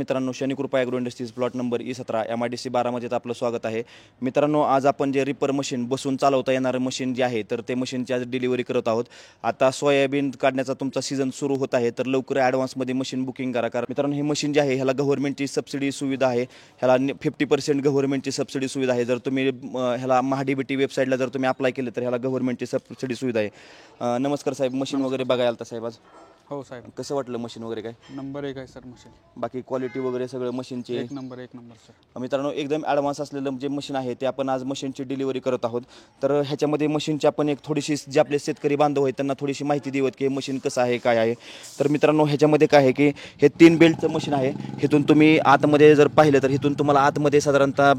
मित्रांनो, Shanikrupa agro industries plot number E17 MIDC 12 मध्ये आपलं स्वागत आहे. मित्रांनो, आज आपण जे रिपर मशीन बसून चालवता येणारं मशीन जे आहे तर ते मशीनची आज डिलिव्हरी करत आहोत. आता सोयाबीन काढण्याचा तुमचा सीझन सुरू होत आहे तर लवकर ॲडव्हान्समध्ये मशीन बुकिंग करा. कारण मित्रांनो, हे मशीन जे आहे ह्याला गव्हर्नमेंटची सबसिडी सुविधा आहे. ह्याला 50% गव्हर्नमेंटची सबसिडी सुविधा आहे. जर तुम्ही ह्याला महाडीबीटी वेबसाईटला जर तुम्ही अप्लाय केलं तर ह्याला गव्हर्नमेंटची सबसिडी सुविधा आहे. नमस्कार साहेब, मशीन वगैरे बघायला आलता साहेब आज? हो साहेब. कसं वाटलं मशीन वगैरे? काय नंबर 1 आहे सर मशीन. बाकी क्वालिटी वगैरे सगळं मशीनचे एक नंबर सर. मित्रांनो, एकदम ॲडव्हान्स असलेलं जे मशीन आहे ते आपण आज मशीनची डिलिव्हरी करत आहोत. तर ह्याच्यामध्ये मशीनची आपण एक थोडीशी जे आपले शेतकरी बांधव आहेत त्यांना थोडीशी माहिती देऊयात की हे मशीन कसं आहे, काय आहे. तर मित्रांनो, ह्याच्यामध्ये काय आहे की हे 3 बेल्टचं मशीन आहे. इथून तुम्ही आतमध्ये जर पाहिलं तर इथून तुम्हाला आतमध्ये साधारणतः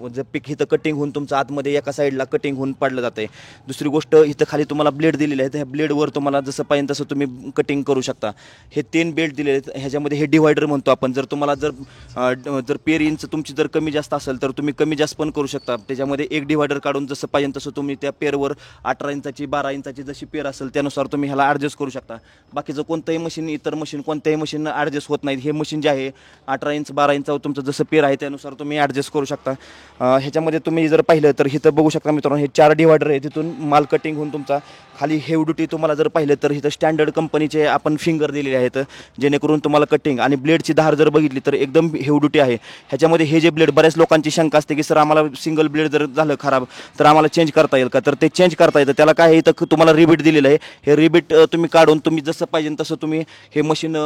जर पीक इथं कटिंग होऊन तुमचं आतमध्ये एका साईडला कटिंग होऊन पाडलं जातं आहे. दुसरी गोष्ट, इथं खाली तुम्हाला ब्लेड दिलेले आहेत. ह्या ब्लेडवर तुम्हाला जसं पाहिजे तसं तुम्ही कटिंग करू शकता. हे 3 बेल्ट दिलेले आहेत. ह्याच्यामध्ये हे डिवायडर म्हणतो आपण. जर तुम्हाला जर पेर इंच तुमची जर कमी जास्त असेल तर तुम्ही कमी जास्त पण करू शकता. त्याच्यामध्ये एक डिवायडर काढून जसं पाहिजे तसं तुम्ही त्या पेरवर 18 इंचाची 12 इंचाची जशी पेर असेल त्यानुसार तुम्ही ह्याला ॲडजस्ट करू शकता. बाकीचं कोणतंही मशीन, इतर मशीन कोणत्याही मशीन ॲडजस्ट होत नाहीत. हे मशीन जे आहे 18 इंच 12 इंचावर तुमचं जसं पेर आहे त्यानुसार तुम्ही ॲडजस्ट करू शकता. ह्याच्यामध्ये तुम्ही जर पाहिलं तर इथं बघू शकता मित्रांनो, हे 4 डिवायडर आहे. तिथून माल कटिंग होऊन तुमचा खाली हेवी ड्युटी तुम्हाला जर पाहिलं तर इथं स्टँडर्ड कंपनीचे आपण फिंगर दिलेले आहेत जेणेकरून तुम्हाला कटिंग आणि ब्लेडची धार जर बघितली तर एकदम हेवी ड्युटी आहे. ह्याच्यामध्ये हे जे ब्लेड, बऱ्याच लोकांची शंका असते की सर आम्हाला सिंगल ब्लेड जर झालं खराब तर आम्हाला चेंज करता येईल का? तर ते चेंज करता येतं. त्याला काय आहे, इथं तुम्हाला रिबीट दिलेलं आहे. हे रिबीट तुम्ही काढून तुम्ही जसं पाहिजे तसं तुम्ही हे मशीन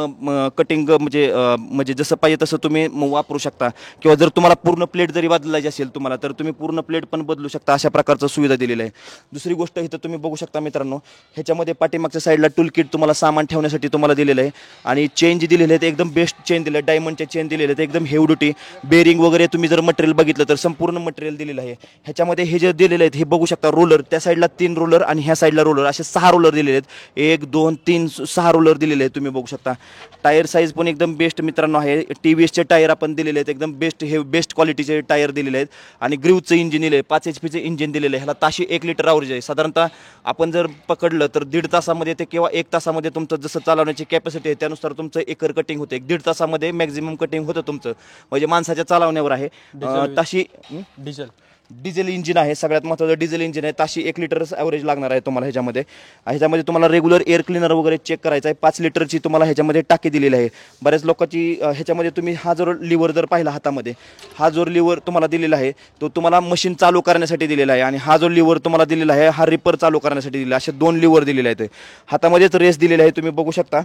कटिंग म्हणजे जसं पाहिजे तसं तुम्ही वापरू शकता. किंवा जर तुम्हाला पूर्ण प्लेट जरी बदलायची असेल तुम्हाला तर तुम्ही पूर्ण प्लेट पण बदलू शकता. अशा प्रकारचं सुविधा दिलेली आहे. दुसरी गोष्ट, इथं तुम्ही बघू शकता मित्रांनो, ह्याच्यामध्ये पाठीमागच्या साईडला टूल किट तुम्हाला सामान ठेवण्यासाठी तुम्हाला दिलेलं आहे. आणि चेंज दिलेले आहेत, एकदम बेस्ट चेन दिले आहेत. डायमंडचे चेन दिलेले आहेत, एकदम हेवी ड्युटी. बेरिंग वगैरे तुम्ही जर मटेरियल बघितलं तर संपूर्ण मटेरियल दिलेलं आहे. ह्याच्यामध्ये हे जे दिलेले आहेत हे बघू शकता. रोलर त्या साईडला 3 रोलर आणि ह्या साईडला रोलर, असे 6 रोलर दिलेले आहेत. 1 2 3 6 रोलर दिलेले आहेत तुम्ही बघू शकता. टायर साईज पण एकदम बेस्ट मित्रांनो आहे. TVSचे टायर आपण दिलेले आहेत, एकदम बेस्ट, हे बेस्ट क्वालिटीचे टायर दिलेले आहेत. आणि ग्रीवचं इंजिन दिले आहे, 5 HP इंजिन दिलेलं आहे. ह्याला ताशी 1 लिटर अवरेज आहे. साधारणतः आपण जर पकडलं तर 1.5 तासामध्ये ते किंवा 1 तासामध्ये तुमचं जसं चालवण्याची कॅपॅसिटी आहे त्यानुसार तुमचं एकर कटिंग होते. 1.5 तासामध्ये मॅक्झिमम कटिंग होतं तुमचं, म्हणजे माणसाच्या चालवण्यावर आहे. ताशी डिझेल इंजिन आहे. सगळ्यात महत्त्वाचं डिझेल इंजिन आहे. ताशी 1 लिटर ॲव्हरेज लागणार आहे तुम्हाला ह्याच्यामध्ये तुम्हाला रेग्युलर एअर क्लिनर वगैरे चेक करायचं आहे. 5 लिटरची तुम्हाला ह्याच्यामध्ये टाकी दिलेली आहे. बऱ्याच लोकांची ह्याच्यामध्ये तुम्ही हा जर लिव्हर जर पाहिला हातामध्ये, हा जो लिव्हर तुम्हाला दिलेला आहे तो तुम्हाला मशीन चालू करण्यासाठी दिलेला आहे. आणि हा जो लिव्हर तुम्हाला दिलेला आहे हा रिपर चालू करण्यासाठी दिलेला आहे. असे 2 लिव्हर दिलेले आहेत. हातामध्येच रेस दिलेला आहे तुम्ही बघू शकता.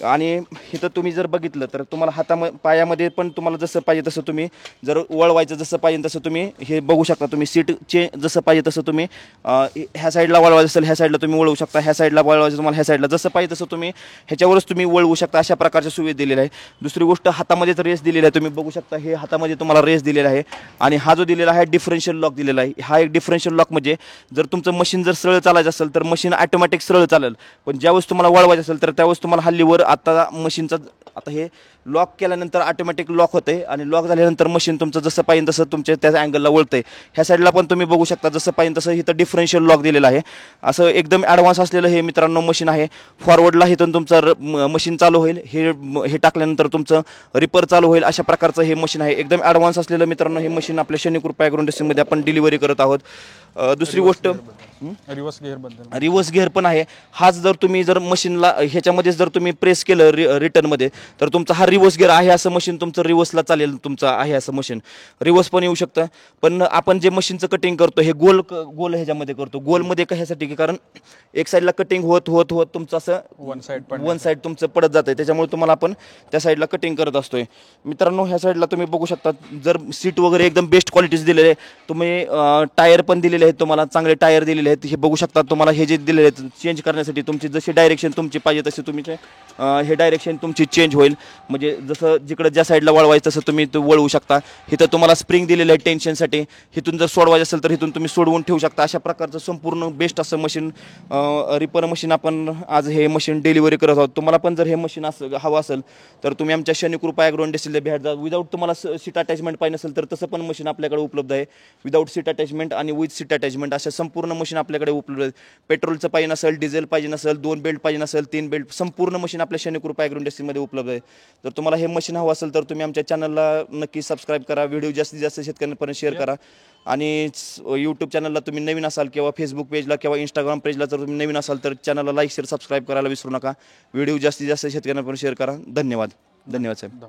आणि इथं तुम्ही जर बघितलं तर तुम्हाला पायामध्ये पण तुम्हाला जसं पाहिजे तसं तुम्ही जर वळवायचं जसं पाहिजे तसं तुम्ही हे बघू शकता. तुम्ही सीट जसं पाहिजे तसं तुम्ही ह्या साईडला वळवायचं असेल ह्या साईडला तुम्ही वळवू शकता. ह्या साईडला वळवायचं तुम्हाला ह्या साईडला जसं पाहिजे तसं तुम्ही ह्याच्यावरच तुम्ही वळवू शकता. अशा प्रकारच्या सुविधा दिलेल्या आहे. दुसरी गोष्ट, हातामध्येच रेस दिलेला आहे तुम्ही बघू शकता. हे हातामध्ये तुम्हाला रेस दिलेला आहे. आणि हा जो दिलेला आहे डिफरन्शियल लॉक दिलेला आहे. हा एक डिफरन्शियल लॉक म्हणजे जर तुमचं मशीन जर सरळ चालायचं असेल तर मशीन ऑटोमॅटिक सरळ चालेल. पण ज्यावेळेस तुम्हाला वळवायचं असेल तर त्यावेळेस तुम्हाला हल्लीवर आता मशीनचा आता हे लॉक केल्यानंतर ऑटोमॅटिक लॉक होते आणि लॉक झाल्यानंतर मशीन तुमचं जसं पाहिजे तसं तुमच्या त्या अँगलला वळतंय. ह्या साईडला पण तुम्ही बघू शकता जसं पाहिजे तसं इथं डिफरन्शियल लॉक दिलेलं आहे. असं एकदम ॲडव्हान्स असलेलं हे मित्रांनो मशीन आहे. फॉरवर्डला इथून तुमचं मशीन चालू होईल, हे टाकल्यानंतर तुमचं रिपर चालू होईल. अशा प्रकारचं हे मशीन आहे. एकदम ॲडव्हान्स असलेलं मित्रांनो हे मशीन आपल्या शनिकृपा ॲग्रो इंडस्ट्रीमध्ये आपण डिलिव्हरी करत आहोत. दुसरी गोष्ट, रिव्हर्स गिअर पण आहे. हाच जर तुम्ही जर मशीनला ह्याच्यामध्ये जर तुम्ही प्रेस केलं रिटर्नमध्ये तर तुमचा हा रिव्हर्स गिअर आहे असं मशीन तुमचं रिव्हर्सला चालेल. तुमचं आहे असं मशीन रिव्हर्स पण येऊ शकतं. पण आपण जे मशीनचं कटिंग करतो हे गोल ह्याच्यामध्ये करतो. गोलमध्ये कशासाठी की कारण एक साईडला कटिंग होत होत होत तुमचं असं वन साईड तुमचं पडत जातं आहे. त्याच्यामुळे तुम्हाला आपण त्या साईडला कटिंग करत असतोय. मित्रांनो, ह्या साईडला तुम्ही बघू शकता जर सीट वगैरे एकदम बेस्ट क्वालिटीचे दिलेले आहे. तुम्ही टायर पण दिलेले आहेत, तुम्हाला चांगले टायर दिलेले आहेत. हे बघू शकता. तुम्हाला हे जे दिलेले आहेत चेंज करण्यासाठी तुमची जशी डायरेक्शन तुमची पाहिजे तशी तुम्ही हे डायरेक्शन तुमची चेंज होईल. म्हणजे जसं जिकडं ज्या साईडला वळवायचं तसं तुम्ही वळवू शकता. इथं तुम्हाला स्प्रिंग दिलेलं आहे टेन्शनसाठी. इथून इथून जर सोडवायचं असेल तर इथून तुम्ही सोडवून ठेवू शकता. अशा प्रकारचं संपूर्ण बेस्ट असं मशीन रिपर मशीन आपण आज हे मशीन डिलिव्हरी करत आहोत. तुम्हाला पण जर हे मशीन असं हवं असेल तर तुम्ही आमच्या शनिकृपा ॲग्रो इंडस्ट्रीला भेट द्या. विदाऊट तुम्हाला सीट अटॅचमेंट पाहिजे असेल तर तसं पण मशीन आपल्याकडे उपलब्ध आहे. विदाऊट सीट अटॅचमेंट आणि विथ सीट अटॅचमेंट अशा संपूर्ण मशीन आपल्याकडे उपलब्ध आहे. पेट्रोलचं पाहिजे नसेल, डिझेल पाहिजे नसेल, 2 बेल्ट पाहिजे नसेल, 3 बेल्ट, संपूर्ण मशीन आपल्या शनिकृपा ॲग्रो इंडस्ट्रीमध्ये उपलब्ध आहे. जर तुम्हाला हे मशीन हवं असेल तर तुम्ही आमच्या चॅनलला नक्की सबस्क्राईब करा. व्हिडिओ जास्तीत जास्त शेतकऱ्यांपर्यंत शेअर करा. आणि यूट्यूब चॅनलला तुम्ही नवीन असाल किंवा फेसबुक पेजला किंवा इंस्टाग्राम पेजला जर तुम्ही नवीन असाल तर चॅनलला लाईक शेअर सबस्क्राईब करायला विसरू नका. व्हिडिओ जास्तीत जास्त शेतकऱ्यांपर्यंत शेअर करा. धन्यवाद साहेब.